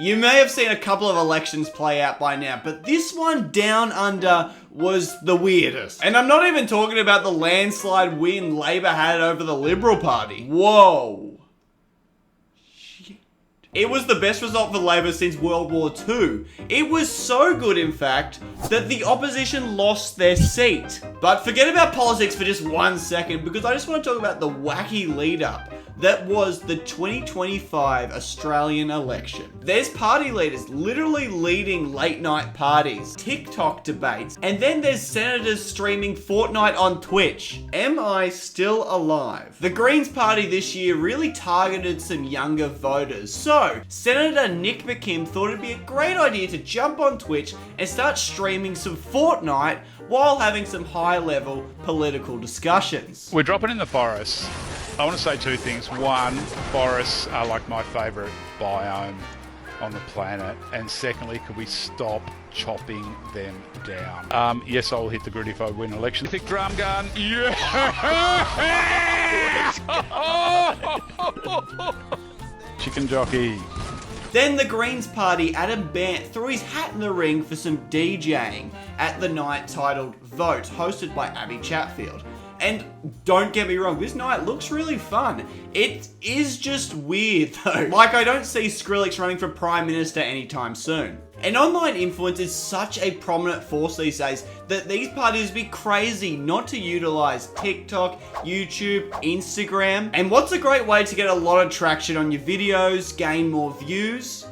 You may have seen a couple of elections play out by now, but this one down under was the weirdest. And I'm not even talking about the landslide win Labour had over the Liberal Party. Whoa. It was the best result for Labour since World War II. It was so good, in fact, that the opposition lost their seat. But forget about politics for just 1 second, because I just want to talk about the wacky lead-up that was the 2025 Australian election. There's party leaders literally leading late night parties, TikTok debates, and then there's senators streaming Fortnite on Twitch. Am I still alive? The Greens party this year really targeted some younger voters. So, Senator Nick McKim thought it'd be a great idea to jump on Twitch and start streaming some Fortnite while having some high-level political discussions. We're dropping in the forest. I want to say two things. One, forests are like my favourite biome on the planet. And secondly, could we stop chopping them down? Yes, I'll hit the grid if I win election. Thick drum gun. Yes! Chicken jockey. Then the Greens party, Adam Bant, threw his hat in the ring for some DJing at the night titled Vote, hosted by Abby Chatfield. And don't get me wrong, this night looks really fun. It is just weird though. Like, I don't see Skrillex running for Prime Minister anytime soon. And online influence is such a prominent force these days that these parties would be crazy not to utilize TikTok, YouTube, Instagram. And what's a great way to get a lot of traction on your videos, gain more views?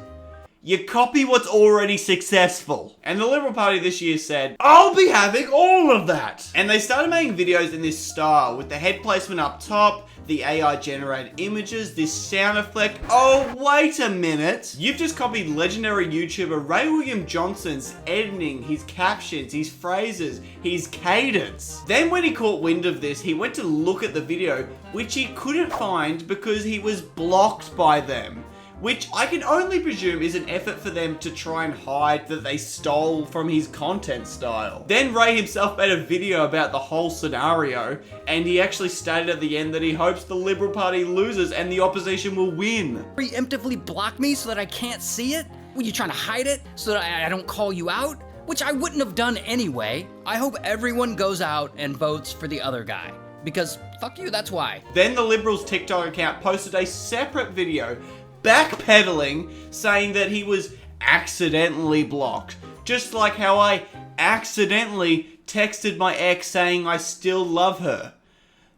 You copy what's already successful. And the Liberal Party this year said, I'll be having all of that. And they started making videos in this style with the head placement up top, the AI generated images, this sound effect. Oh, wait a minute. You've just copied legendary YouTuber Ray William Johnson's editing, his captions, his phrases, his cadence. Then when he caught wind of this, he went to look at the video, which he couldn't find because he was blocked by them. Which I can only presume is an effort for them to try and hide that they stole from his content style. Then Ray himself made a video about the whole scenario, and he actually stated at the end that he hopes the Liberal Party loses and the opposition will win. Preemptively block me so that I can't see it? Were you trying to hide it so that I don't call you out? Which I wouldn't have done anyway. I hope everyone goes out and votes for the other guy. Because fuck you, that's why. Then the Liberals' TikTok account posted a separate video backpedaling, saying that he was accidentally blocked. Just like how I accidentally texted my ex saying I still love her.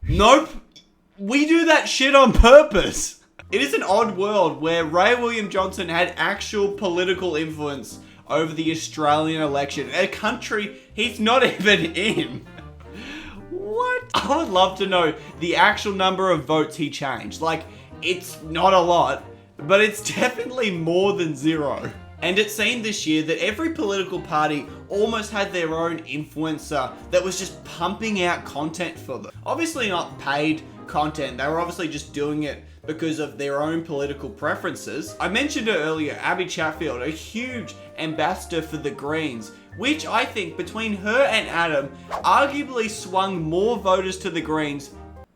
Nope. We do that shit on purpose. It is an odd world where Ray William Johnson had actual political influence over the Australian election, a country he's not even in. What? I would love to know the actual number of votes he changed. Like, it's not a lot, but it's definitely more than 0. And it seemed this year that every political party almost had their own influencer that was just pumping out content for them. Obviously not paid content, they were obviously just doing it because of their own political preferences. I mentioned her earlier, Abby Chatfield, a huge ambassador for the Greens, which I think between her and Adam arguably swung more voters to the Greens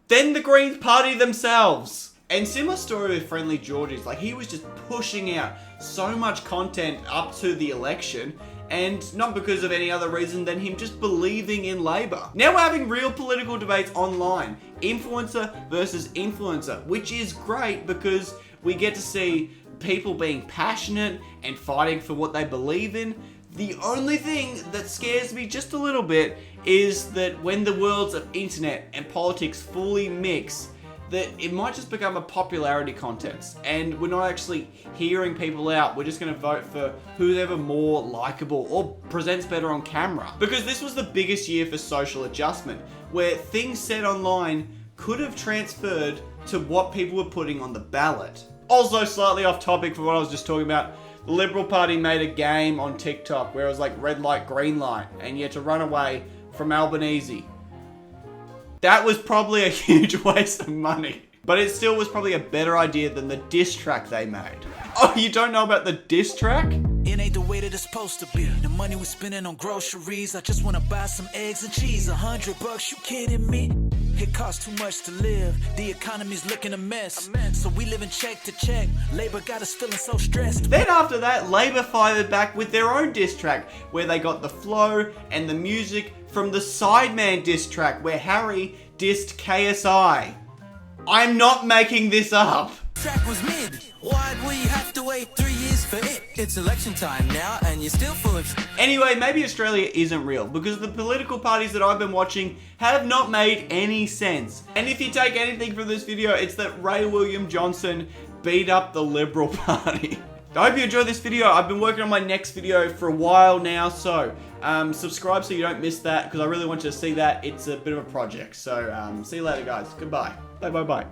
than the Greens party themselves. And similar story with Friendly Georges, like he was just pushing out so much content up to the election, and not because of any other reason than him just believing in Labour. Now we're having real political debates online, influencer versus influencer, which is great because we get to see people being passionate and fighting for what they believe in. The only thing that scares me just a little bit is that when the worlds of internet and politics fully mix, that it might just become a popularity contest and we're not actually hearing people out. We're just going to vote for whoever more likable or presents better on camera. Because this was the biggest year for social adjustment, where things said online could have transferred to what people were putting on the ballot. Also, slightly off topic from what I was just talking about, the Liberal Party made a game on TikTok where it was like red light, green light, and you had to run away from Albanese. That was probably a huge waste of money. But it still was probably a better idea than the diss track they made. Oh, you don't know about the diss track? It ain't the way that it's supposed to be. The money we spending on groceries, I just wanna buy some eggs and cheese. $100, you kidding me? It costs too much to live. The economy's looking a mess. So we living check to check. Labor got us feeling so stressed. Then after that, Labour fired back with their own diss track, where they got the flow and the music from the Sideman diss track, where Harry dissed KSI. I'm not making this up. Track was mid. Why'd we have to wait 3 years for it? It's election time now and you're still full of Anyway, maybe Australia isn't real, because the political parties that I've been watching have not made any sense. And if you take anything from this video, it's that Ray William Johnson beat up the Liberal Party. I hope you enjoyed this video. I've been working on my next video for a while now, so subscribe so you don't miss that, because I really want you to see that. It's a bit of a project. So see you later, guys. Goodbye. Bye.